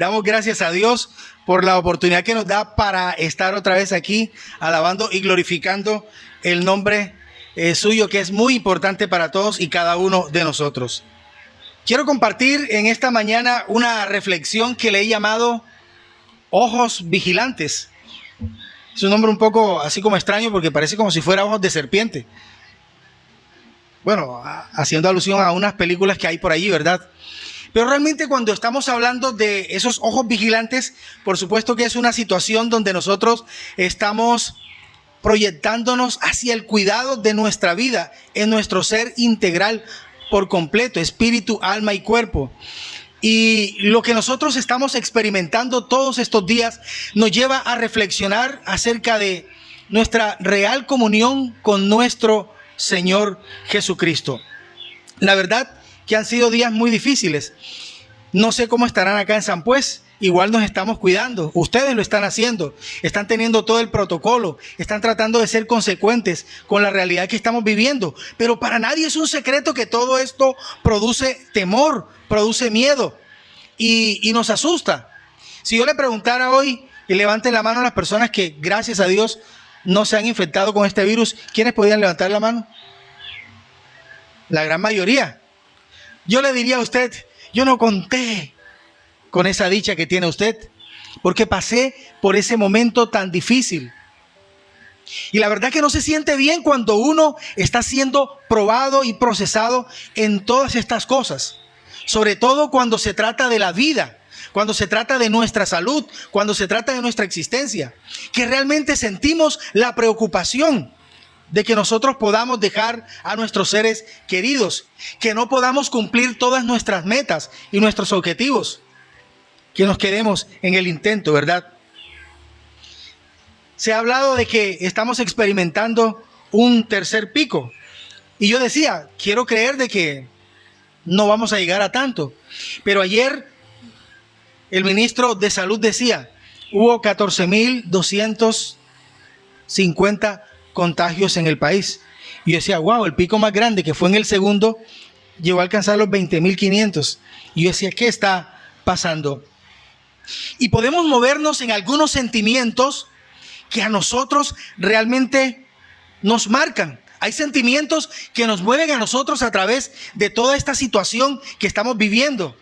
Damos gracias a Dios por la oportunidad que nos da para estar otra vez aquí alabando y glorificando el nombre suyo, que es muy importante para todos y cada uno de nosotros. Quiero compartir en esta mañana una reflexión que le he llamado ojos vigilantes. Es un nombre un poco así como extraño porque parece como si fuera ojos de serpiente. Bueno, haciendo alusión a unas películas que hay por allí, ¿verdad? Pero realmente cuando estamos hablando de esos ojos vigilantes, por supuesto que es una situación donde nosotros estamos proyectándonos hacia el cuidado de nuestra vida, en nuestro ser integral por completo, espíritu, alma y cuerpo. Y lo que nosotros estamos experimentando todos estos días nos lleva a reflexionar acerca de nuestra real comunión con nuestro Señor Jesucristo. La verdad que han sido días muy difíciles. No sé cómo estarán acá en San Pues. Igual nos estamos cuidando. Ustedes lo están haciendo. Están teniendo todo el protocolo. Están tratando de ser consecuentes con la realidad que estamos viviendo. Pero para nadie es un secreto que todo esto produce temor, produce miedo y nos asusta. Si yo le preguntara hoy, y levanten la mano a las personas que, gracias a Dios, no se han infectado con este virus, ¿quiénes podrían levantar la mano? La gran mayoría. Yo le diría a usted, yo no conté con esa dicha que tiene usted, porque pasé por ese momento tan difícil. Y la verdad que no se siente bien cuando uno está siendo probado y procesado en todas estas cosas, sobre todo cuando se trata de la vida, cuando se trata de nuestra salud, cuando se trata de nuestra existencia, que realmente sentimos la preocupación de que nosotros podamos dejar a nuestros seres queridos, que no podamos cumplir todas nuestras metas y nuestros objetivos, que nos quedemos en el intento, ¿verdad? Se ha hablado de que estamos experimentando un tercer pico, y yo decía, quiero creer de que no vamos a llegar a tanto, pero ayer el ministro de Salud decía, hubo 14,250 contagios en el país. Y yo decía, wow, el pico más grande, que fue en el segundo, llegó a alcanzar los 20,500. Y yo decía, ¿qué está pasando? Y podemos movernos en algunos sentimientos que a nosotros realmente nos marcan. Hay sentimientos que nos mueven a nosotros a través de toda esta situación que estamos viviendo,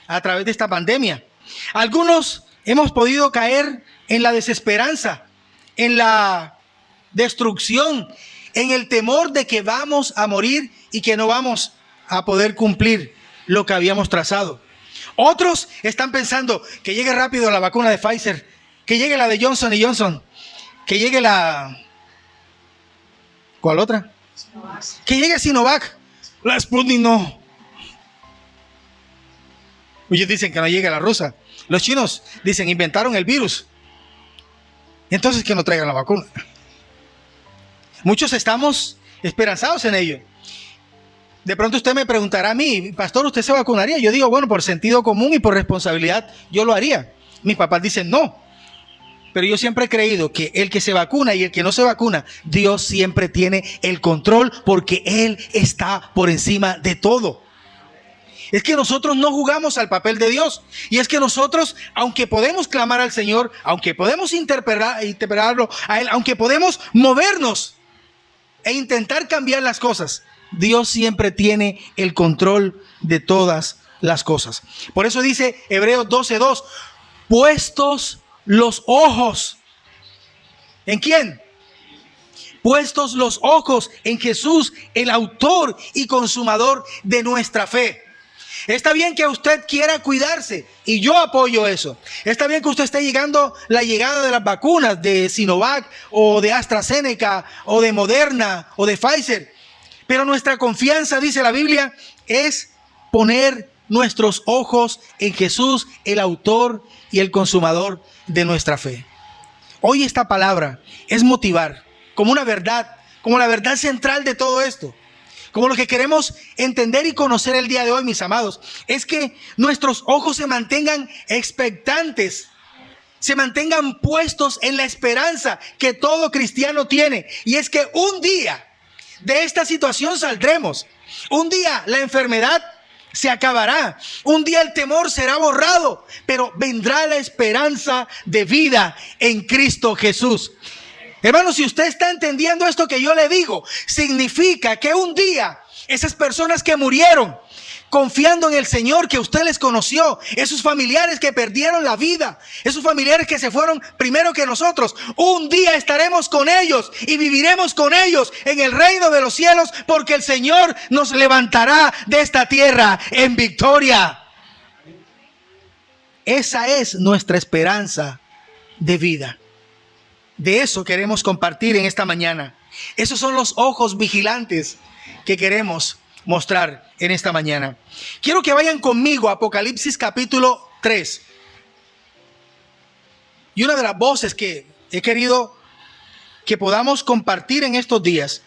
a través de esta pandemia. Algunos hemos podido caer en la desesperanza, en la destrucción, en el temor de que vamos a morir y que no vamos a poder cumplir lo que habíamos trazado. Otros están pensando que llegue rápido la vacuna de Pfizer, que llegue la de Johnson & Johnson, que llegue la... ¿Cuál otra? Sinovac. Que llegue Sinovac. La Sputnik no. Ellos dicen que no llegue la rusa. Los chinos dicen inventaron el virus. Entonces que no traigan la vacuna. Muchos estamos esperanzados en ello. De pronto usted me preguntará a mí, pastor, ¿usted se vacunaría? Yo digo, bueno, por sentido común y por responsabilidad, yo lo haría. Mis papás dicen no. Pero yo siempre he creído que el que se vacuna y el que no se vacuna, Dios siempre tiene el control porque Él está por encima de todo. Es que nosotros no jugamos al papel de Dios. Y es que nosotros, aunque podemos clamar al Señor, aunque podemos interpretarlo a Él, aunque podemos movernos e intentar cambiar las cosas, Dios siempre tiene el control de todas las cosas. Por eso dice Hebreos 12:2, puestos los ojos. ¿En quién? Puestos los ojos en Jesús, el autor y consumador de nuestra fe. Está bien que usted quiera cuidarse y yo apoyo eso. Está bien que usted esté llegando la llegada de las vacunas de Sinovac o de AstraZeneca o de Moderna o de Pfizer. Pero nuestra confianza, dice la Biblia, es poner nuestros ojos en Jesús, el autor y el consumador de nuestra fe. Hoy esta palabra es motivar como una verdad, como la verdad central de todo esto. Como lo que queremos entender y conocer el día de hoy, mis amados, es que nuestros ojos se mantengan expectantes, se mantengan puestos en la esperanza que todo cristiano tiene. Y es que un día de esta situación saldremos. Un día la enfermedad se acabará. Un día el temor será borrado, pero vendrá la esperanza de vida en Cristo Jesús. Hermano, si usted está entendiendo esto que yo le digo, significa que un día esas personas que murieron confiando en el Señor, que usted les conoció, esos familiares que perdieron la vida, esos familiares que se fueron primero que nosotros, un día estaremos con ellos y viviremos con ellos en el reino de los cielos, porque el Señor nos levantará de esta tierra en victoria. Esa es nuestra esperanza de vida. De eso queremos compartir en esta mañana. Esos son los ojos vigilantes que queremos mostrar en esta mañana. Quiero que vayan conmigo a Apocalipsis capítulo 3. Y una de las voces que he querido que podamos compartir en estos días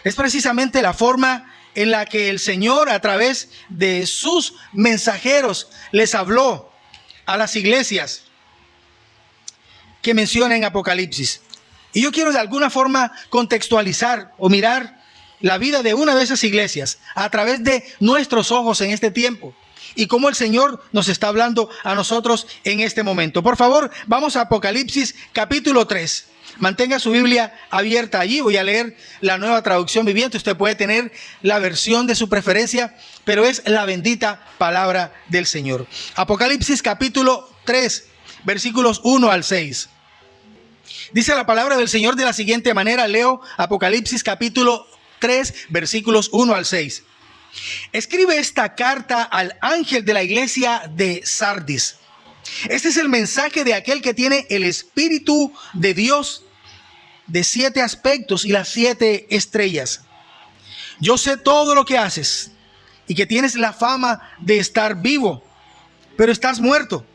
es precisamente la forma en la que el Señor, a través de sus mensajeros, les habló a las iglesias que menciona en Apocalipsis. Y yo quiero de alguna forma contextualizar o mirar la vida de una de esas iglesias a través de nuestros ojos en este tiempo y cómo el Señor nos está hablando a nosotros en este momento. Por favor, vamos a Apocalipsis capítulo 3. Mantenga su Biblia abierta allí. Voy a leer la Nueva Traducción Viviente. Usted puede tener la versión de su preferencia, pero es la bendita palabra del Señor. Apocalipsis capítulo 3, versículos 1 al 6. Dice la palabra del Señor de la siguiente manera. Leo Apocalipsis capítulo 3, versículos 1 al 6. Escribe esta carta al ángel de la iglesia de Sardis. Este es el mensaje de aquel que tiene el Espíritu de Dios de 7 aspectos y las 7 estrellas. Yo sé todo lo que haces y que tienes la fama de estar vivo, pero estás muerto.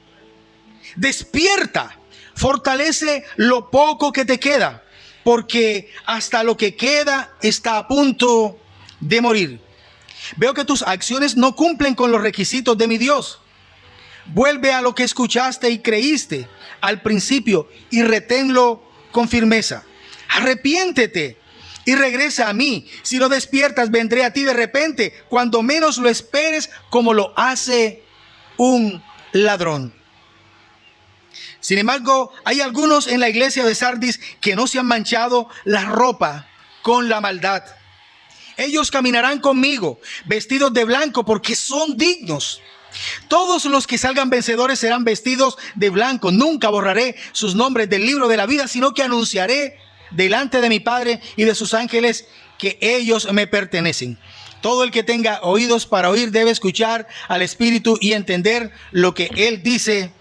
Despierta, fortalece lo poco que te queda, porque hasta lo que queda está a punto de morir. Veo que tus acciones no cumplen con los requisitos de mi Dios. Vuelve a lo que escuchaste y creíste al principio y reténlo con firmeza. Arrepiéntete y regresa a mí. Si no despiertas, vendré a ti de repente, cuando menos lo esperes, como lo hace un ladrón. Sin embargo, hay algunos en la iglesia de Sardis que no se han manchado la ropa con la maldad. Ellos caminarán conmigo vestidos de blanco porque son dignos. Todos los que salgan vencedores serán vestidos de blanco. Nunca borraré sus nombres del libro de la vida, sino que anunciaré delante de mi Padre y de sus ángeles que ellos me pertenecen. Todo el que tenga oídos para oír debe escuchar al Espíritu y entender lo que Él dice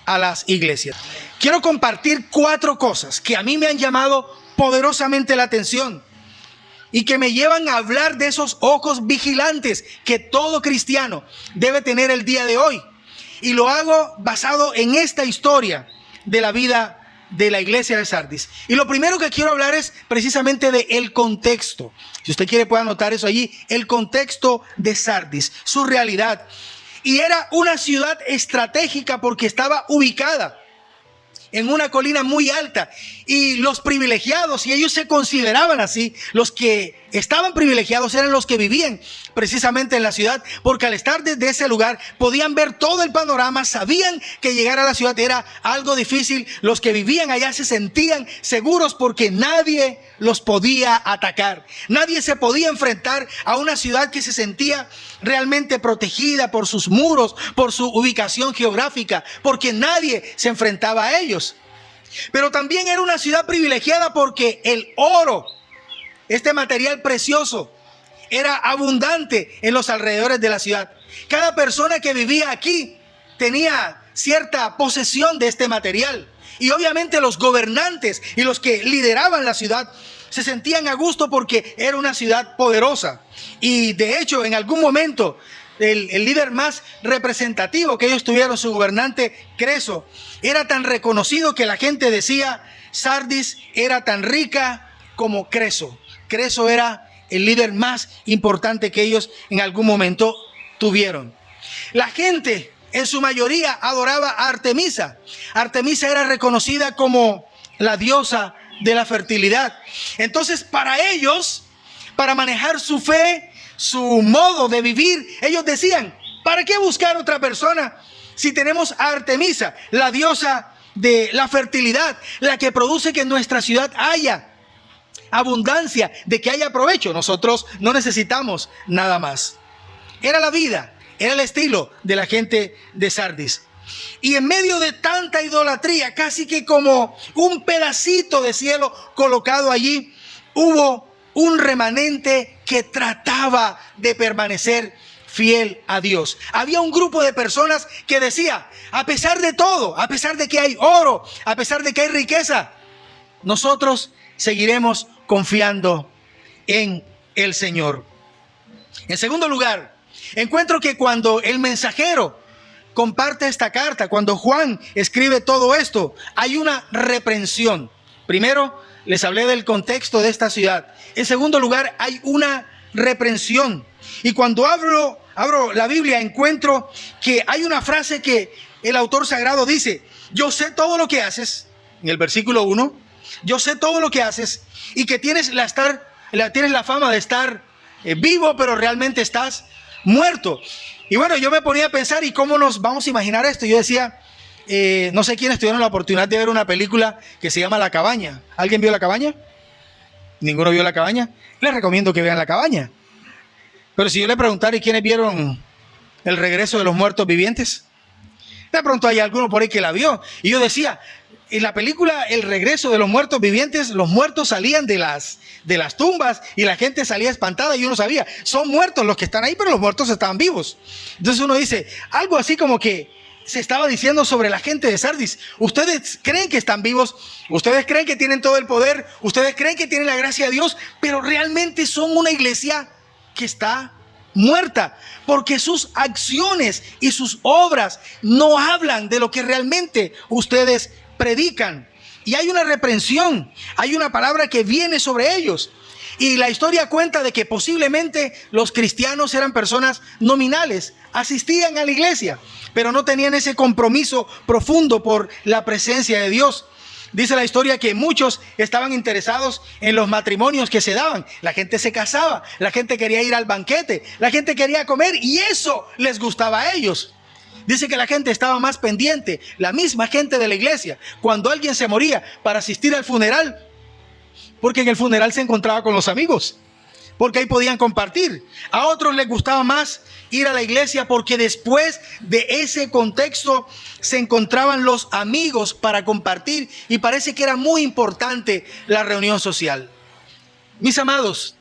a las iglesias. Quiero compartir 4 cosas que a mí me han llamado poderosamente la atención y que me llevan a hablar de esos ojos vigilantes que todo cristiano debe tener el día de hoy. Y lo hago basado en esta historia de la vida de la iglesia de Sardis. Y lo primero que quiero hablar es precisamente de el contexto. Si usted quiere puede anotar eso allí. El contexto de Sardis, su realidad. Y era una ciudad estratégica porque estaba ubicada en una colina muy alta, y los privilegiados, y ellos se consideraban así, los que estaban privilegiados eran los que vivían precisamente en la ciudad, porque al estar desde ese lugar podían ver todo el panorama, sabían que llegar a la ciudad era algo difícil. Los que vivían allá se sentían seguros porque nadie los podía atacar, nadie se podía enfrentar a una ciudad que se sentía realmente protegida por sus muros, por su ubicación geográfica, porque nadie se enfrentaba a ellos. Pero también era una ciudad privilegiada porque el oro, este material precioso, era abundante en los alrededores de la ciudad. Cada persona que vivía aquí tenía cierta posesión de este material. Y obviamente los gobernantes y los que lideraban la ciudad se sentían a gusto porque era una ciudad poderosa. Y de hecho, en algún momento, el líder más representativo que ellos tuvieron, su gobernante Creso, era tan reconocido que la gente decía: Sardis era tan rica como Creso. Creso era el líder más importante que ellos en algún momento tuvieron. La gente en su mayoría adoraba a Artemisa. Artemisa era reconocida como la diosa de la fertilidad. Entonces, para ellos, para manejar su fe, su modo de vivir, ellos decían: ¿Para qué buscar otra persona si tenemos a Artemisa, la diosa de la fertilidad, la que produce que en nuestra ciudad haya abundancia, de que haya provecho? Nosotros no necesitamos nada más. Era la vida, era el estilo de la gente de Sardis. Y en medio de tanta idolatría, casi que como un pedacito de cielo colocado allí, hubo un remanente que trataba de permanecer fiel a Dios. Había un grupo de personas que decía, a pesar de todo, a pesar de que hay oro, a pesar de que hay riqueza, nosotros seguiremos confiando en el Señor. En segundo lugar, encuentro que cuando el mensajero comparte esta carta, cuando Juan escribe todo esto, hay una reprensión. Primero, les hablé del contexto de esta ciudad. En segundo lugar, hay una reprensión. Y cuando abro la Biblia, encuentro que hay una frase que el autor sagrado dice: yo sé todo lo que haces, en el versículo 1, yo sé todo lo que haces y que tienes la fama de estar vivo, pero realmente estás muerto. Y bueno, yo me ponía a pensar, ¿y cómo nos vamos a imaginar esto? Yo decía, no sé quiénes tuvieron la oportunidad de ver una película que se llama La Cabaña. ¿Alguien vio La Cabaña? ¿Ninguno vio La Cabaña? Les recomiendo que vean La Cabaña. Pero si yo le preguntara, ¿y quiénes vieron El Regreso de los Muertos Vivientes? De pronto hay alguno por ahí que la vio. Y yo decía, en la película El Regreso de los Muertos Vivientes, los muertos salían de las tumbas y la gente salía espantada y uno sabía, son muertos los que están ahí, pero los muertos estaban vivos. Entonces uno dice, algo así como que se estaba diciendo sobre la gente de Sardis. Ustedes creen que están vivos, ustedes creen que tienen todo el poder, ustedes creen que tienen la gracia de Dios, pero realmente son una iglesia que está muerta, porque sus acciones y sus obras no hablan de lo que realmente ustedes predican. Y hay una reprensión, hay una palabra que viene sobre ellos. Y la historia cuenta de que posiblemente los cristianos eran personas nominales, asistían a la iglesia, pero no tenían ese compromiso profundo por la presencia de Dios. Dice la historia que muchos estaban interesados en los matrimonios que se daban. La gente se casaba, la gente quería ir al banquete, la gente quería comer y eso les gustaba a ellos. Dice que la gente estaba más pendiente, la misma gente de la iglesia, cuando alguien se moría, para asistir al funeral, porque en el funeral se encontraba con los amigos, porque ahí podían compartir. A otros les gustaba más ir a la iglesia porque después de ese contexto se encontraban los amigos para compartir y parece que era muy importante la reunión social. Mis amados,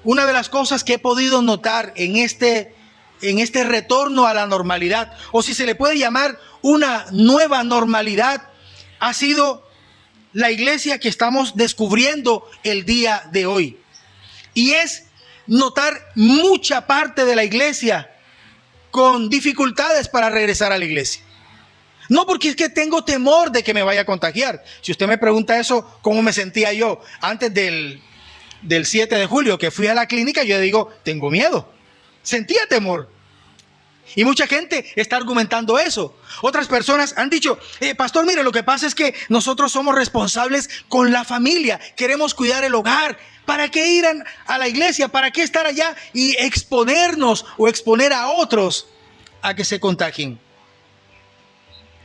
una de las cosas que he podido notar en este retorno a la normalidad, o si se le puede llamar una nueva normalidad, ha sido la iglesia que estamos descubriendo el día de hoy. Y es notar mucha parte de la iglesia con dificultades para regresar a la iglesia. No porque es que tengo temor de que me vaya a contagiar. Si usted me pregunta eso, ¿cómo me sentía yo antes del 7 de julio que fui a la clínica? Yo digo, tengo miedo. Sentía temor. Y mucha gente está argumentando eso. Otras personas han dicho, pastor, mire, lo que pasa es que nosotros somos responsables con la familia. Queremos cuidar el hogar. ¿Para qué ir a la iglesia? ¿Para qué estar allá y exponernos o exponer a otros a que se contagien?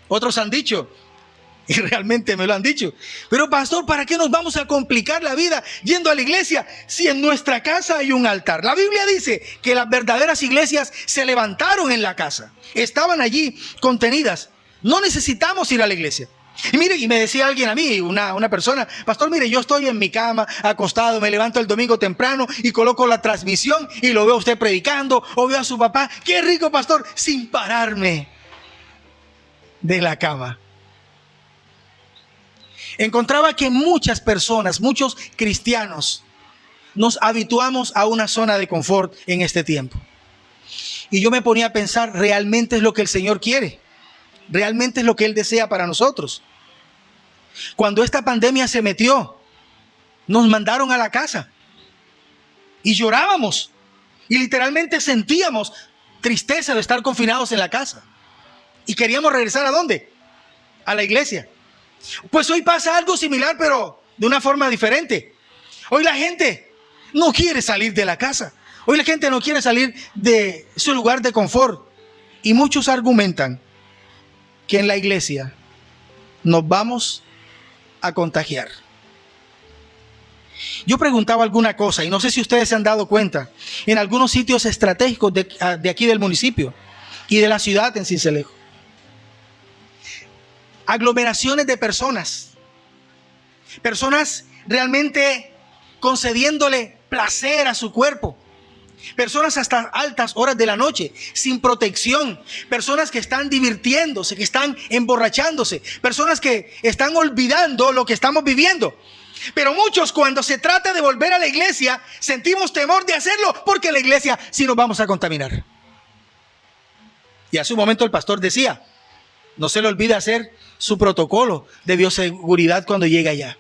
Otros han dicho, y realmente me lo han dicho, pero pastor, ¿para qué nos vamos a complicar la vida yendo a la iglesia si en nuestra casa hay un altar? La Biblia dice que las verdaderas iglesias se levantaron en la casa, estaban allí contenidas. No necesitamos ir a la iglesia. Y mire, y me decía alguien a mí, una persona, pastor, mire, yo estoy en mi cama, acostado, me levanto el domingo temprano y coloco la transmisión y lo veo a usted predicando, o veo a su papá, qué rico, pastor, sin pararme de la cama. Encontraba que muchas personas, muchos cristianos, nos habituamos a una zona de confort en este tiempo. Y yo me ponía a pensar, ¿realmente es lo que el Señor quiere? ¿Realmente es lo que Él desea para nosotros? Cuando esta pandemia se metió, nos mandaron a la casa y llorábamos y literalmente sentíamos tristeza de estar confinados en la casa y queríamos regresar ¿a dónde? A la iglesia. Pues hoy pasa algo similar, pero de una forma diferente. Hoy la gente no quiere salir de la casa. Hoy la gente no quiere salir de su lugar de confort. Y muchos argumentan que en la iglesia nos vamos a contagiar. Yo preguntaba alguna cosa y no sé si ustedes se han dado cuenta. En algunos sitios estratégicos de aquí del municipio y de la ciudad en Sincelejo, aglomeraciones de personas realmente concediéndole placer a su cuerpo, personas hasta altas horas de la noche, sin protección, personas que están divirtiéndose, que están emborrachándose, personas que están olvidando lo que estamos viviendo. Pero muchos, cuando se trata de volver a la iglesia, sentimos temor de hacerlo, porque en la iglesia sí nos vamos a contaminar. Y hace un momento el pastor decía, no se le olvide hacer su protocolo de bioseguridad cuando llegue allá.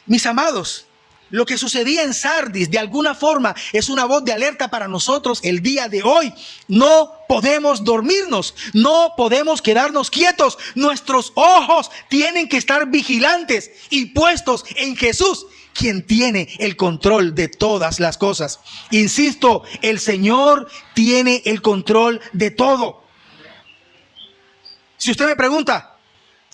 Mis amados, lo que sucedía en Sardis de alguna forma es una voz de alerta para nosotros el día de hoy. No podemos dormirnos, no podemos quedarnos quietos. Nuestros ojos tienen que estar vigilantes y puestos en Jesús, quien tiene el control de todas las cosas. Insisto, el Señor tiene el control de todo. Si usted me pregunta,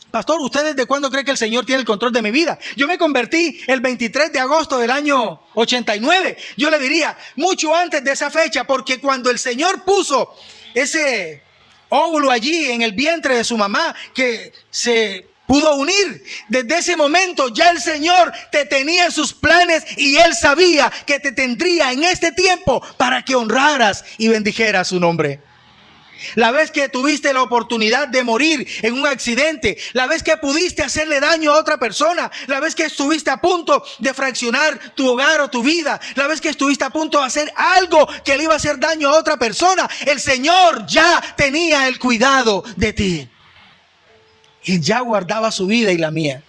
pastor, ¿usted desde cuándo cree que el Señor tiene el control de mi vida? Yo me convertí el 23 de agosto del año 89. Yo le diría, mucho antes de esa fecha, porque cuando el Señor puso ese óvulo allí en el vientre de su mamá, que se pudo unir, desde ese momento ya el Señor te tenía en sus planes y Él sabía que te tendría en este tiempo para que honraras y bendijeras su nombre. La vez que tuviste la oportunidad de morir en un accidente, la vez que pudiste hacerle daño a otra persona, la vez que estuviste a punto de fraccionar tu hogar o tu vida, la vez que estuviste a punto de hacer algo que le iba a hacer daño a otra persona, el Señor ya tenía el cuidado de ti. Él ya guardaba su vida y la mía.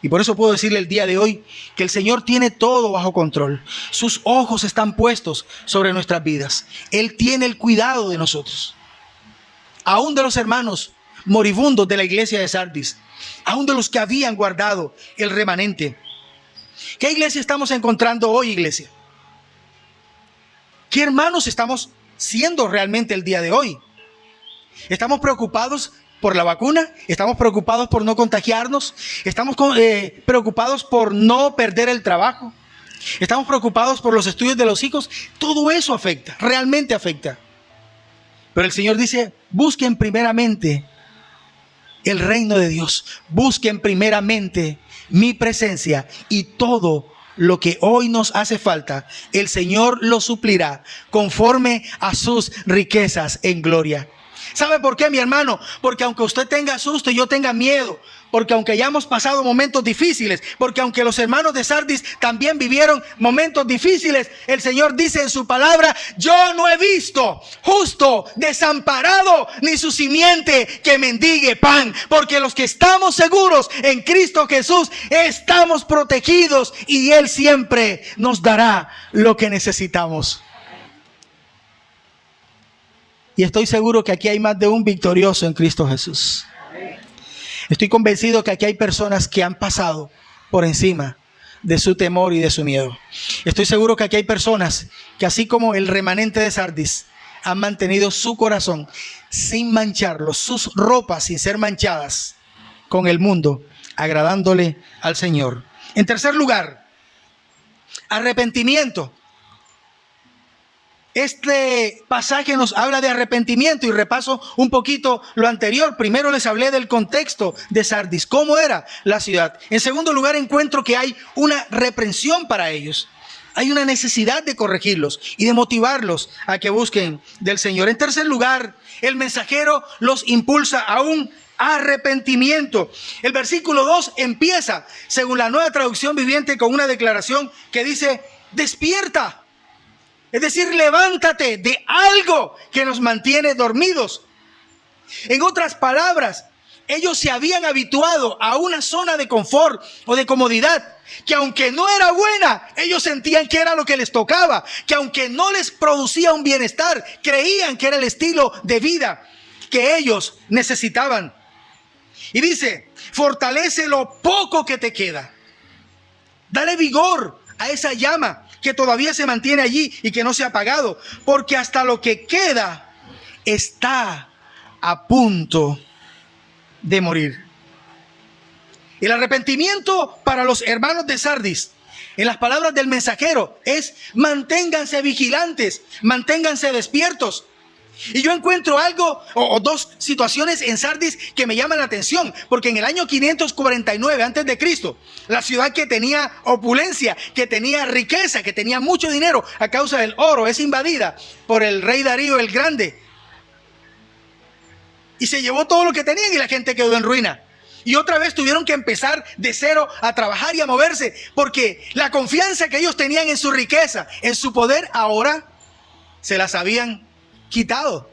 Y por eso puedo decirle el día de hoy que el Señor tiene todo bajo control. Sus ojos están puestos sobre nuestras vidas. Él tiene el cuidado de nosotros. Aún de los hermanos moribundos de la iglesia de Sardis. Aún de los que habían guardado el remanente. ¿Qué iglesia estamos encontrando hoy, iglesia? ¿Qué hermanos estamos siendo realmente el día de hoy? ¿Estamos preocupados por la vacuna? ¿Estamos preocupados por no contagiarnos? ¿Estamos preocupados por no perder el trabajo? ¿Estamos preocupados por los estudios de los hijos? Todo eso afecta, realmente afecta. Pero el Señor dice, busquen primeramente el reino de Dios. Busquen primeramente mi presencia y todo lo que hoy nos hace falta, el Señor lo suplirá conforme a sus riquezas en gloria. ¿Sabe por qué, mi hermano? Porque aunque usted tenga susto y yo tenga miedo, porque aunque hayamos pasado momentos difíciles, porque aunque los hermanos de Sardis también vivieron momentos difíciles, el Señor dice en su palabra, yo no he visto justo desamparado ni su simiente que mendigue pan, porque los que estamos seguros en Cristo Jesús estamos protegidos y Él siempre nos dará lo que necesitamos. Y estoy seguro que aquí hay más de un victorioso en Cristo Jesús. Estoy convencido que aquí hay personas que han pasado por encima de su temor y de su miedo. Estoy seguro que aquí hay personas que, así como el remanente de Sardis, han mantenido su corazón sin mancharlo, sus ropas sin ser manchadas con el mundo, agradándole al Señor. En tercer lugar, arrepentimiento. Este pasaje nos habla de arrepentimiento y repaso un poquito lo anterior. Primero les hablé del contexto de Sardis, cómo era la ciudad. En segundo lugar, encuentro que hay una reprensión para ellos. Hay una necesidad de corregirlos y de motivarlos a que busquen del Señor. En tercer lugar, el mensajero los impulsa a un arrepentimiento. El versículo 2 empieza, según la Nueva Traducción Viviente, con una declaración que dice, despierta. Es decir, levántate de algo que nos mantiene dormidos. En otras palabras, ellos se habían habituado a una zona de confort o de comodidad, que aunque no era buena, ellos sentían que era lo que les tocaba, que aunque no les producía un bienestar, creían que era el estilo de vida que ellos necesitaban. Y dice, fortalece lo poco que te queda. Dale vigor a esa llama que todavía se mantiene allí y que no se ha apagado, porque hasta lo que queda está a punto de morir. El arrepentimiento para los hermanos de Sardis, en las palabras del mensajero, es: manténganse vigilantes, manténganse despiertos. Y yo encuentro algo o dos situaciones en Sardis que me llaman la atención, porque en el año 549 antes de Cristo, la ciudad que tenía opulencia, que tenía riqueza, que tenía mucho dinero a causa del oro, es invadida por el rey Darío el Grande, y se llevó todo lo que tenían y la gente quedó en ruina. Y otra vez tuvieron que empezar de cero a trabajar y a moverse, porque la confianza que ellos tenían en su riqueza, en su poder, ahora se las habían quitado.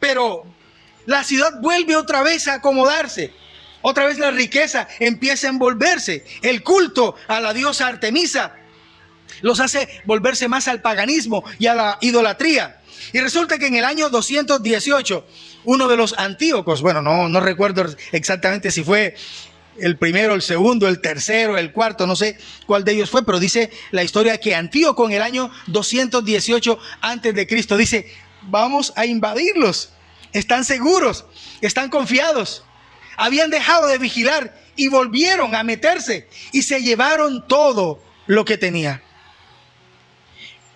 Pero la ciudad vuelve otra vez a acomodarse. Otra vez la riqueza empieza a envolverse. El culto a la diosa Artemisa los hace volverse más al paganismo y a la idolatría. Y resulta que en el año 218, uno de los Antíocos, bueno, no recuerdo exactamente si fue el primero, el segundo, el tercero, el cuarto, no sé cuál de ellos fue, pero dice la historia que Antíoco en el año 218 antes de Cristo dice: vamos a invadirlos, están seguros, están confiados. Habían dejado de vigilar y volvieron a meterse y se llevaron todo lo que tenía.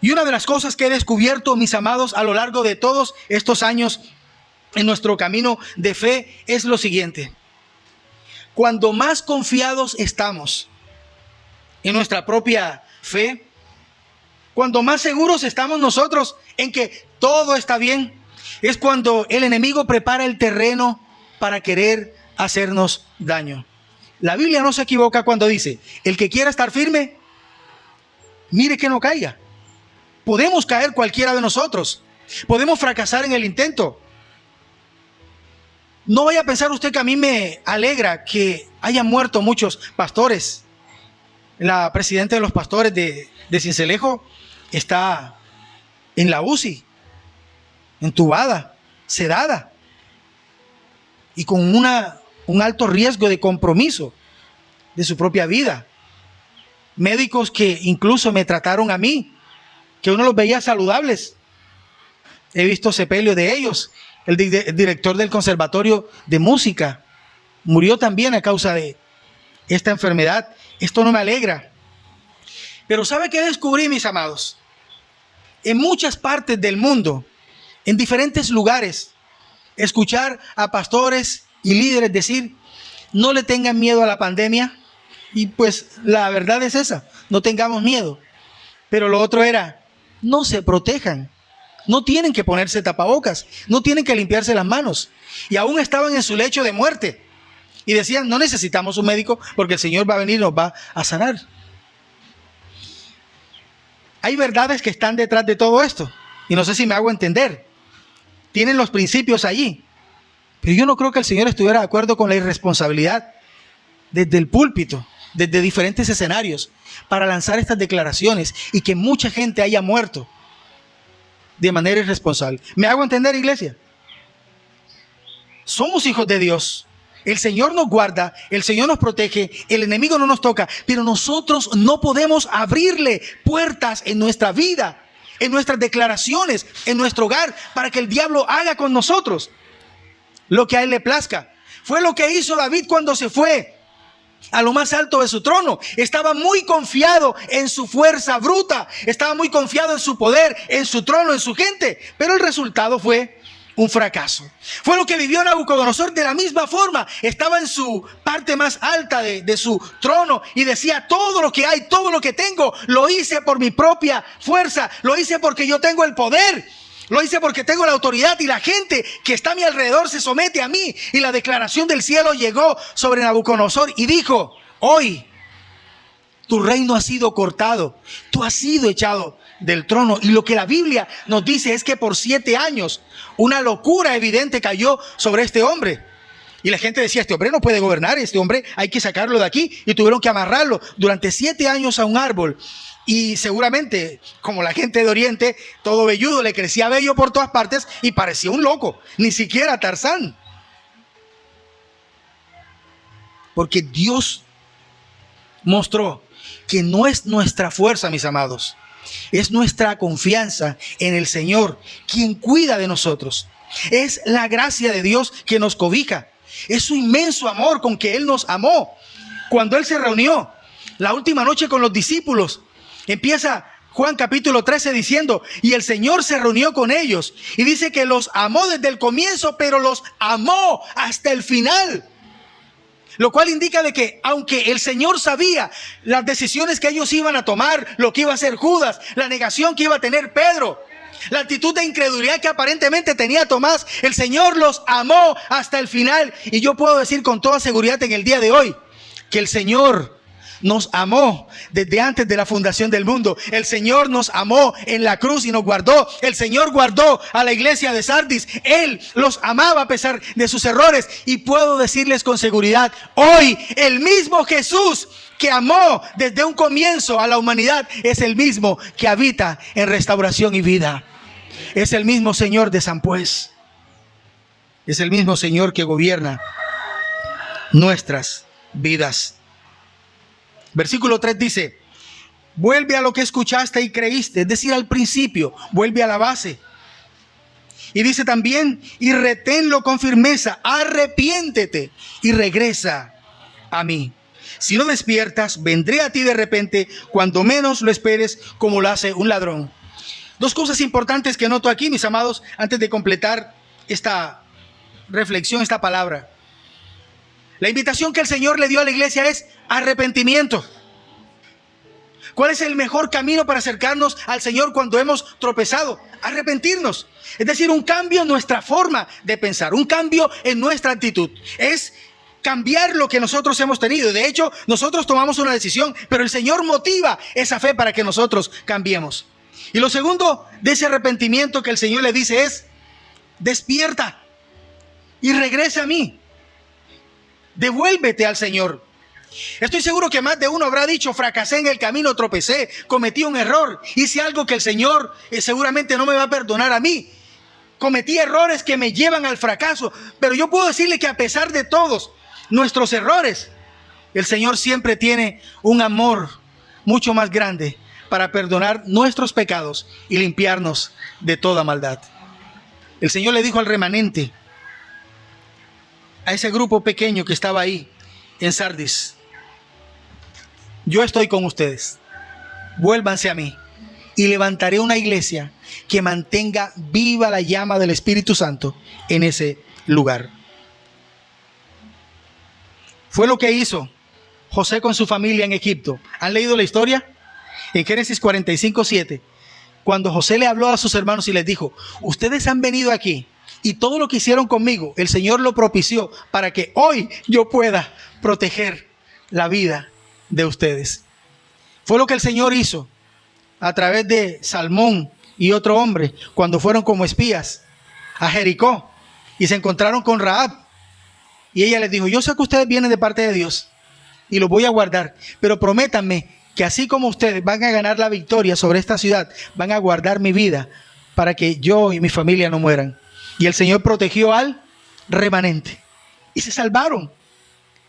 Y una de las cosas que he descubierto, mis amados, a lo largo de todos estos años en nuestro camino de fe es lo siguiente: cuando más confiados estamos en nuestra propia fe, cuando más seguros estamos nosotros en que todo está bien, es cuando el enemigo prepara el terreno para querer hacernos daño. La Biblia no se equivoca cuando dice: el que quiera estar firme, mire que no caiga. Podemos caer cualquiera de nosotros, podemos fracasar en el intento. No vaya a pensar usted que a mí me alegra que hayan muerto muchos pastores. La presidenta de los pastores de Sincelejo está en la UCI, entubada, sedada y con un alto riesgo de compromiso de su propia vida. Médicos que incluso me trataron a mí, que uno los veía saludables. He visto sepelio de ellos. El director del Conservatorio de Música murió también a causa de esta enfermedad. Esto no me alegra. Pero ¿sabe qué descubrí, mis amados? En muchas partes del mundo, en diferentes lugares, escuchar a pastores y líderes decir: no le tengan miedo a la pandemia. Y pues la verdad es esa, no tengamos miedo. Pero lo otro era: no se protejan. No tienen que ponerse tapabocas, no tienen que limpiarse las manos. Y aún estaban en su lecho de muerte. Y decían: no necesitamos un médico porque el Señor va a venir y nos va a sanar. Hay verdades que están detrás de todo esto. Y no sé si me hago entender. Tienen los principios allí. Pero yo no creo que el Señor estuviera de acuerdo con la irresponsabilidad desde el púlpito, desde diferentes escenarios, para lanzar estas declaraciones y que mucha gente haya muerto de manera irresponsable. ¿Me hago entender, iglesia? Somos hijos de Dios. El Señor nos guarda, el Señor nos protege, el enemigo no nos toca, pero nosotros no podemos abrirle puertas en nuestra vida, en nuestras declaraciones, en nuestro hogar, para que el diablo haga con nosotros lo que a él le plazca. Fue lo que hizo David cuando se fue a lo más alto de su trono. Estaba muy confiado en su fuerza bruta, estaba muy confiado en su poder, en su trono, en su gente, pero el resultado fue un fracaso. Fue lo que vivió Nabucodonosor de la misma forma. Estaba en su parte más alta de su trono y decía: todo lo que hay, todo lo que tengo, lo hice por mi propia fuerza, lo hice porque yo tengo el poder, lo hice porque tengo la autoridad y la gente que está a mi alrededor se somete a mí. Y la declaración del cielo llegó sobre Nabucodonosor y dijo: hoy tu reino ha sido cortado, tú has sido echado del trono. Y lo que la Biblia nos dice es que por 7 años una locura evidente cayó sobre este hombre. Y la gente decía: este hombre no puede gobernar, este hombre hay que sacarlo de aquí. Y tuvieron que amarrarlo durante 7 años a un árbol. Y seguramente, como la gente de Oriente, todo velludo, le crecía vello por todas partes y parecía un loco, ni siquiera Tarzán. Porque Dios mostró que no es nuestra fuerza, mis amados, Es nuestra confianza en el Señor, quien cuida de nosotros. Es la gracia de Dios que nos cobija. Es su inmenso amor con que Él nos amó. Cuando Él se reunió la última noche con los discípulos, empieza Juan capítulo 13 diciendo, y el Señor se reunió con ellos. Y dice que los amó desde el comienzo, pero los amó hasta el final. Lo cual indica de que aunque el Señor sabía las decisiones que ellos iban a tomar, lo que iba a hacer Judas, la negación que iba a tener Pedro, la actitud de incredulidad que aparentemente tenía Tomás, el Señor los amó hasta el final. Y yo puedo decir con toda seguridad en el día de hoy que el Señor nos amó desde antes de la fundación del mundo. El Señor nos amó en la cruz y nos guardó. El Señor guardó a la iglesia de Sardis. Él los amaba a pesar de sus errores. Y puedo decirles con seguridad, hoy el mismo Jesús que amó desde un comienzo a la humanidad es el mismo que habita en restauración y vida. Es el mismo Señor de San Pues. Es el mismo Señor que gobierna nuestras vidas. Versículo 3 dice, vuelve a lo que escuchaste y creíste, es decir, al principio, vuelve a la base. Y dice también, y reténlo con firmeza, arrepiéntete y regresa a mí. Si no despiertas, vendré a ti de repente, cuando menos lo esperes, como lo hace un ladrón. Dos cosas importantes que noto aquí, mis amados, antes de completar esta reflexión, esta palabra. La invitación que el Señor le dio a la iglesia es arrepentimiento. ¿Cuál es el mejor camino para acercarnos al Señor cuando hemos tropezado? Arrepentirnos. Es decir, un cambio en nuestra forma de pensar, un cambio en nuestra actitud. Es cambiar lo que nosotros hemos tenido. De hecho, nosotros tomamos una decisión, pero el Señor motiva esa fe para que nosotros cambiemos. Y lo segundo de ese arrepentimiento que el Señor le dice es, despierta y regresa a mí. Devuélvete al Señor. Estoy seguro que más de uno habrá dicho, fracasé en el camino, tropecé, cometí un error, hice algo que el Señor seguramente no me va a perdonar a mí. Cometí errores que me llevan al fracaso, pero yo puedo decirle que a pesar de todos nuestros errores, el Señor siempre tiene un amor mucho más grande para perdonar nuestros pecados y limpiarnos de toda maldad. El Señor le dijo al remanente, a ese grupo pequeño que estaba ahí en Sardis, yo estoy con ustedes, vuélvanse a mí y levantaré una iglesia que mantenga viva la llama del Espíritu Santo en ese lugar. Fue lo que hizo José con su familia en Egipto. ¿Han leído la historia? En Génesis 45:7, cuando José le habló a sus hermanos y les dijo, ustedes han venido aquí y todo lo que hicieron conmigo, el Señor lo propició para que hoy yo pueda proteger la vida de ustedes. Fue lo que el Señor hizo a través de Salmón y otro hombre cuando fueron como espías a Jericó y se encontraron con Rahab. Y ella les dijo, yo sé que ustedes vienen de parte de Dios y los voy a guardar, pero prométanme que así como ustedes van a ganar la victoria sobre esta ciudad, van a guardar mi vida para que yo y mi familia no mueran. Y el Señor protegió al remanente y se salvaron.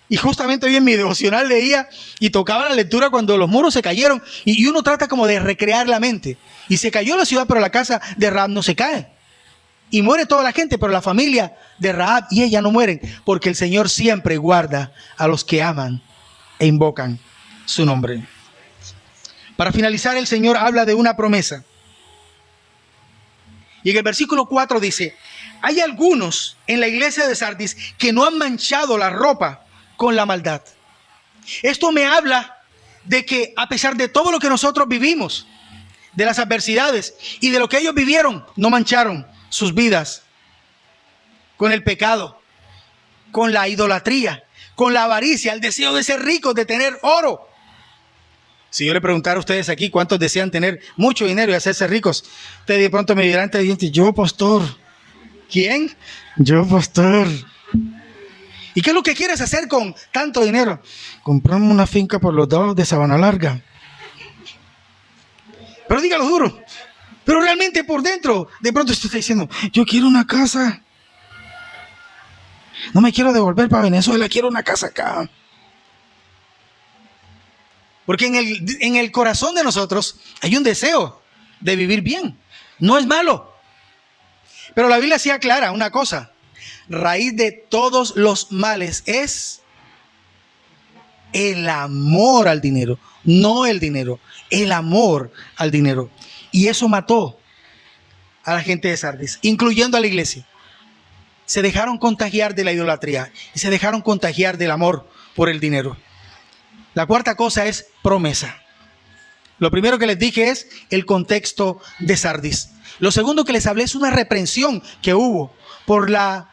Y justamente hoy en mi devocional leía y tocaba la lectura cuando los muros se cayeron y uno trata como de recrear la mente. Y se cayó la ciudad, pero la casa de Rahab no se cae. Y muere toda la gente, pero la familia de Rahab y ella no mueren, porque el Señor siempre guarda a los que aman e invocan su nombre. Para finalizar, el Señor habla de una promesa. Y en el versículo 4 dice, hay algunos en la iglesia de Sardis que no han manchado la ropa con la maldad. Esto me habla de que a pesar de todo lo que nosotros vivimos, de las adversidades y de lo que ellos vivieron, no mancharon sus vidas con el pecado, con la idolatría, con la avaricia, el deseo de ser ricos, de tener oro. Si yo le preguntara a ustedes aquí cuántos desean tener mucho dinero y hacerse ricos, ustedes de pronto me dirán entre dientes, yo pastor. ¿Quién? Yo pastor. ¿Y qué es lo que quieres hacer con tanto dinero? Comprarme una finca por los lados de Sabana Larga. Pero dígalo duro. Pero realmente por dentro, de pronto usted está diciendo, yo quiero una casa. No me quiero devolver para Venezuela, quiero una casa acá. Porque en el corazón de nosotros hay un deseo de vivir bien. No es malo. Pero la Biblia sí aclara una cosa. Raíz de todos los males es el amor al dinero. No el dinero, el amor al dinero. Y eso mató a la gente de Sardis, incluyendo a la iglesia. Se dejaron contagiar de la idolatría y se dejaron contagiar del amor por el dinero. La cuarta cosa es promesa. Lo primero que les dije es el contexto de Sardis. Lo segundo que les hablé es una reprensión que hubo por la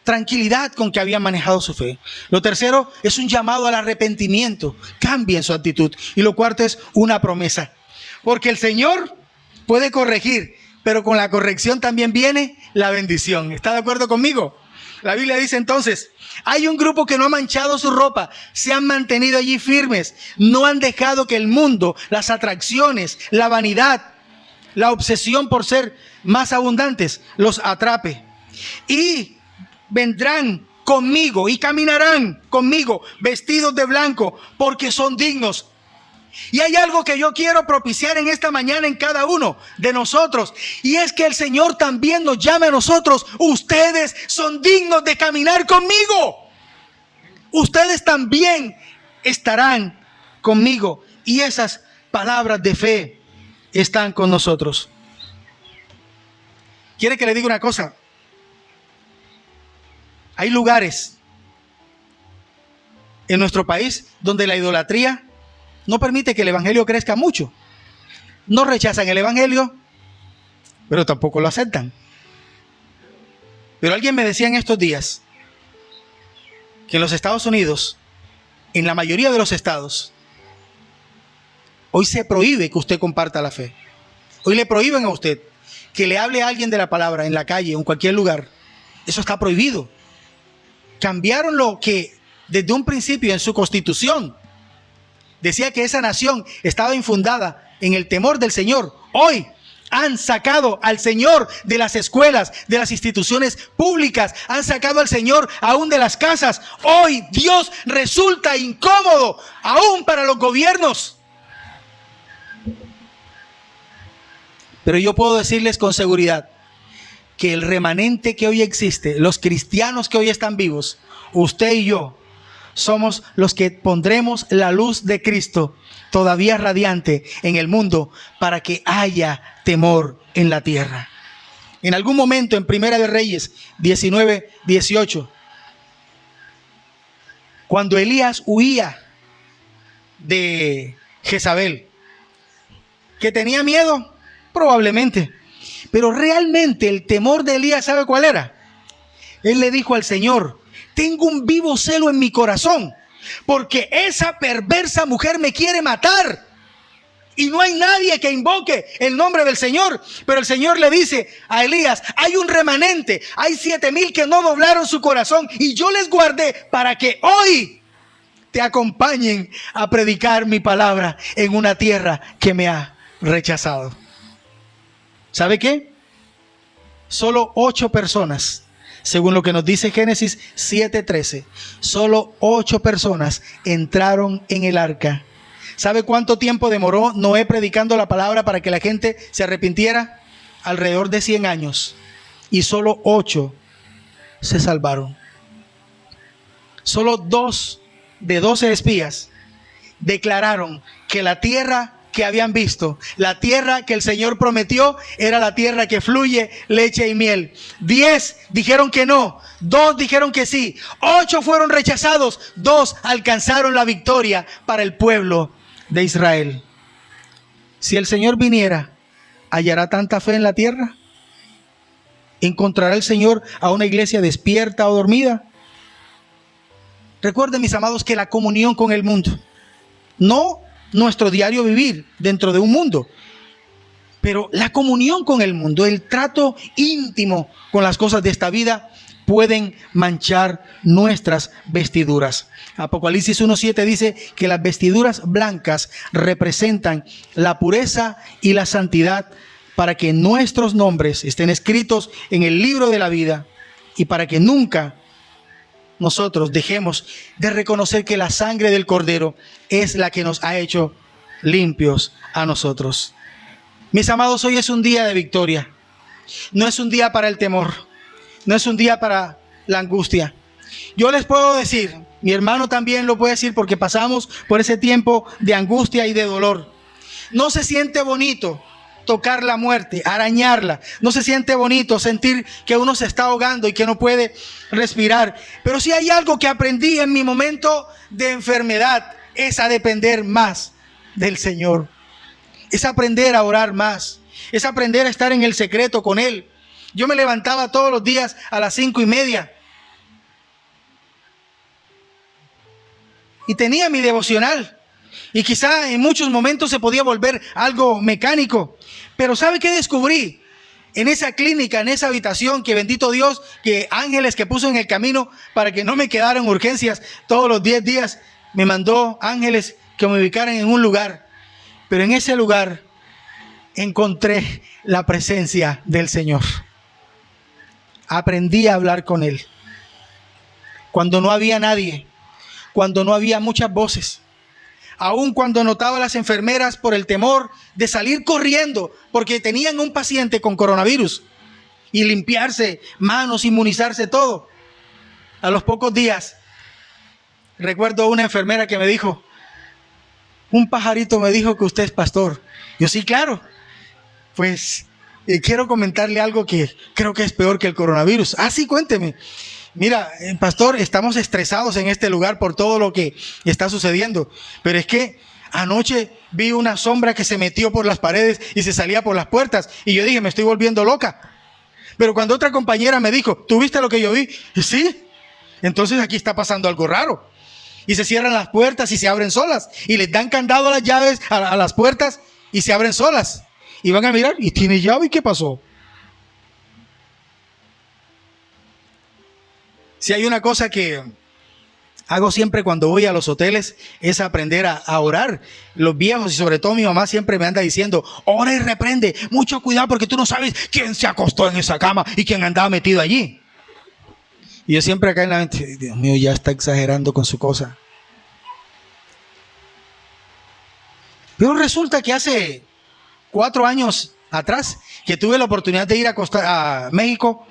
tranquilidad con que habían manejado su fe. Lo tercero es un llamado al arrepentimiento. Cambien su actitud. Y lo cuarto es una promesa. Porque el Señor puede corregir, pero con la corrección también viene la bendición. ¿Está de acuerdo conmigo? La Biblia dice entonces, hay un grupo que no ha manchado su ropa, se han mantenido allí firmes, no han dejado que el mundo, las atracciones, la vanidad, la obsesión por ser más abundantes los atrape. Y vendrán conmigo y caminarán conmigo vestidos de blanco porque son dignos. Y hay algo que yo quiero propiciar en esta mañana en cada uno de nosotros, y es que el Señor también nos llame a nosotros. Ustedes son dignos de caminar conmigo. Ustedes también estarán conmigo. Y esas palabras de fe están con nosotros. ¿Quiere que le diga una cosa? Hay lugares en nuestro país donde la idolatría no permite que el evangelio crezca mucho. No rechazan el evangelio, pero tampoco lo aceptan. Pero alguien me decía en estos días que en los Estados Unidos, en la mayoría de los estados, hoy se prohíbe que usted comparta la fe. Hoy le prohíben a usted que le hable a alguien de la palabra en la calle o en cualquier lugar. Eso está prohibido. Cambiaron lo que desde un principio en su constitución decía que esa nación estaba infundada en el temor del Señor. Hoy han sacado al Señor de las escuelas, de las instituciones públicas. Han sacado al Señor aún de las casas. Hoy Dios resulta incómodo aún para los gobiernos. Pero yo puedo decirles con seguridad que el remanente que hoy existe, los cristianos que hoy están vivos, usted y yo, somos los que pondremos la luz de Cristo todavía radiante en el mundo para que haya temor en la tierra. En algún momento en Primera de Reyes 19:18, cuando Elías huía de Jezabel, ¿que tenía miedo? Probablemente. Pero realmente el temor de Elías, ¿sabe cuál era? Él le dijo al Señor: tengo un vivo celo en mi corazón, porque esa perversa mujer me quiere matar. Y no hay nadie que invoque el nombre del Señor. Pero el Señor le dice a Elías: hay un remanente, hay 7,000 que no doblaron su corazón, y yo les guardé para que hoy te acompañen a predicar mi palabra en una tierra que me ha rechazado. ¿Sabe qué? Solo 8 personas, según lo que nos dice Génesis 7:13, solo 8 personas entraron en el arca. ¿Sabe cuánto tiempo demoró Noé predicando la palabra para que la gente se arrepintiera? Alrededor de 100 años. Y solo 8 se salvaron. Solo 2 de 12 espías declararon que la tierra que habían visto, la tierra que el Señor prometió, era la tierra que fluye leche y miel. 10 dijeron que no, 2 dijeron que sí, 8 fueron rechazados, 2 alcanzaron la victoria para el pueblo de Israel. Si el Señor viniera, ¿hallará tanta fe en la tierra? ¿Encontrará el Señor a una iglesia despierta o dormida? Recuerden, mis amados, que la comunión con el mundo, no nuestro diario vivir dentro de un mundo, pero la comunión con el mundo, el trato íntimo con las cosas de esta vida, pueden manchar nuestras vestiduras. Apocalipsis 1:7 dice que las vestiduras blancas representan la pureza y la santidad, para que nuestros nombres estén escritos en el libro de la vida y para que nunca nosotros dejemos de reconocer que la sangre del Cordero es la que nos ha hecho limpios a nosotros. Mis amados, hoy es un día de victoria. No es un día para el temor. No es un día para la angustia. Yo les puedo decir, mi hermano también lo puede decir, porque pasamos por ese tiempo de angustia y de dolor. No se siente bonito tocar la muerte, arañarla. No se siente bonito sentir que uno se está ahogando y que no puede respirar. Pero si hay algo que aprendí en mi momento de enfermedad, es a depender más del Señor. Es aprender a orar más. Es aprender a estar en el secreto con Él. Yo me levantaba todos los días a las 5:30 y tenía mi devocional. Y quizá en muchos momentos se podía volver algo mecánico. Pero ¿sabe qué descubrí? En esa clínica, en esa habitación, que bendito Dios, que ángeles que puso en el camino para que no me quedara en urgencias todos los 10 días, me mandó ángeles que me ubicaran en un lugar. Pero en ese lugar encontré la presencia del Señor. Aprendí a hablar con Él. Cuando no había nadie, cuando no había muchas voces. Aun cuando notaba a las enfermeras por el temor de salir corriendo porque tenían un paciente con coronavirus y limpiarse manos, inmunizarse, todo. A los pocos días, recuerdo una enfermera que me dijo: un pajarito me dijo que usted es pastor. Yo: sí, claro. Pues quiero comentarle algo que creo que es peor que el coronavirus. Ah, sí, cuénteme. Mira, pastor, estamos estresados en este lugar por todo lo que está sucediendo. Pero es que anoche vi una sombra que se metió por las paredes y se salía por las puertas. Y yo dije: me estoy volviendo loca. Pero cuando otra compañera me dijo: ¿tú viste lo que yo vi? Sí. Entonces aquí está pasando algo raro. Y se cierran las puertas y se abren solas. Y les dan candado a las llaves a las puertas y se abren solas. Y van a mirar: ¿y tiene llave? ¿Y qué pasó? Si hay una cosa que hago siempre cuando voy a los hoteles, es aprender a orar. Los viejos, y sobre todo mi mamá, siempre me anda diciendo: ora y reprende, mucho cuidado, porque tú no sabes quién se acostó en esa cama y quién andaba metido allí. Y yo siempre acá en la mente: Dios mío, ya está exagerando con su cosa. Pero resulta que hace 4 años atrás, que tuve la oportunidad de ir a México,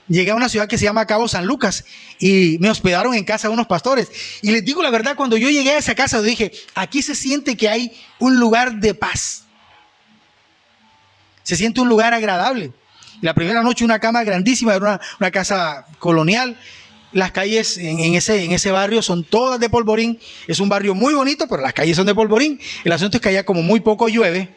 llegué a una ciudad que se llama Cabo San Lucas y me hospedaron en casa de unos pastores. Y les digo la verdad, cuando yo llegué a esa casa, dije: aquí se siente que hay un lugar de paz. Se siente un lugar agradable. La primera noche, una cama grandísima, era una casa colonial. Las calles en ese barrio son todas de polvorín. Es un barrio muy bonito, pero las calles son de polvorín. El asunto es que allá como muy poco llueve,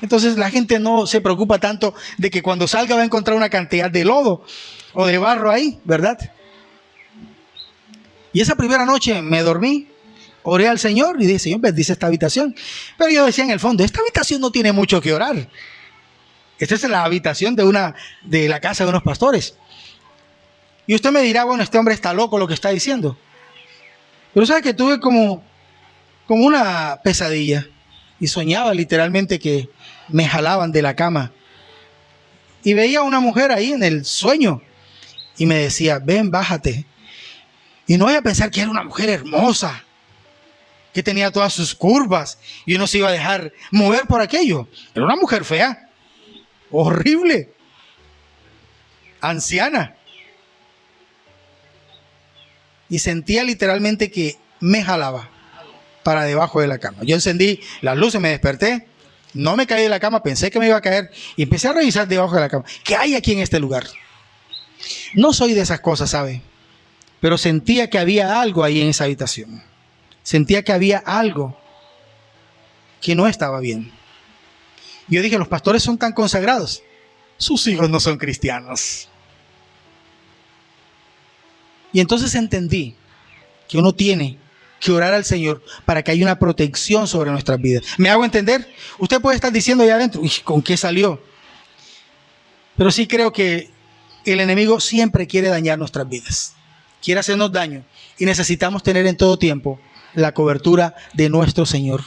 entonces la gente no se preocupa tanto de que cuando salga va a encontrar una cantidad de lodo o de barro ahí, ¿verdad? Y esa primera noche me dormí, oré al Señor y dije: Señor, bendice esta habitación. Pero yo decía en el fondo: esta habitación no tiene mucho que orar. Esta es la habitación de la casa de unos pastores. Y usted me dirá: bueno, este hombre está loco lo que está diciendo. Pero sabe que tuve como una pesadilla y soñaba literalmente que me jalaban de la cama. Y veía a una mujer ahí en el sueño y me decía: ven, bájate. Y no voy a pensar que era una mujer hermosa, que tenía todas sus curvas y uno se iba a dejar mover por aquello. Era una mujer fea, horrible, anciana. Y sentía literalmente que me jalaba para debajo de la cama. Yo encendí las luces, me desperté, no me caí de la cama, pensé que me iba a caer y empecé a revisar debajo de la cama. ¿Qué hay aquí en este lugar? No soy de esas cosas, ¿sabe? Pero sentía que había algo ahí en esa habitación. Sentía que había algo que no estaba bien. Y yo dije: los pastores son tan consagrados, sus hijos no son cristianos. Y entonces entendí que uno tiene que orar al Señor para que haya una protección sobre nuestras vidas. ¿Me hago entender? Usted puede estar diciendo allá adentro: ¿con qué salió? Pero sí creo que el enemigo siempre quiere dañar nuestras vidas, quiere hacernos daño, y necesitamos tener en todo tiempo la cobertura de nuestro Señor.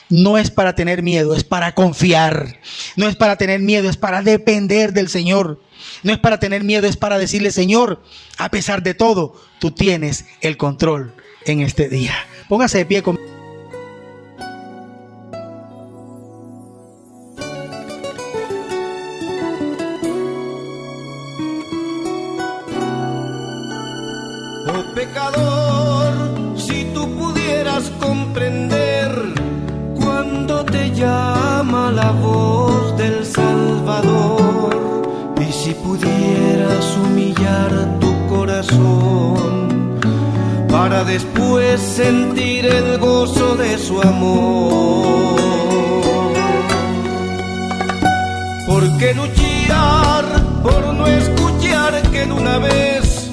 No es para tener miedo, es para confiar. No es para tener miedo, es para depender del Señor. No es para tener miedo, es para decirle: Señor, a pesar de todo, tú tienes el control en este día. Póngase de pie conmigo. Oh pecador, si tú pudieras comprender cuando te llama la voz del Salvador, y si pudieras humillar tu corazón para después sentir el gozo de su amor. ¿Por qué luchar por no escuchar que en una vez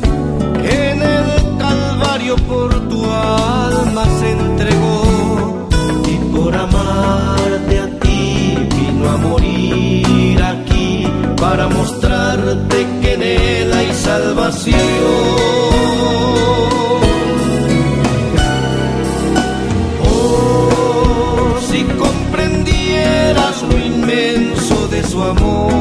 en el Calvario por tu alma se entregó, y por amarte a ti vino a morir aquí para mostrarte que en él hay salvación? Oh, si comprendieras lo inmenso de su amor,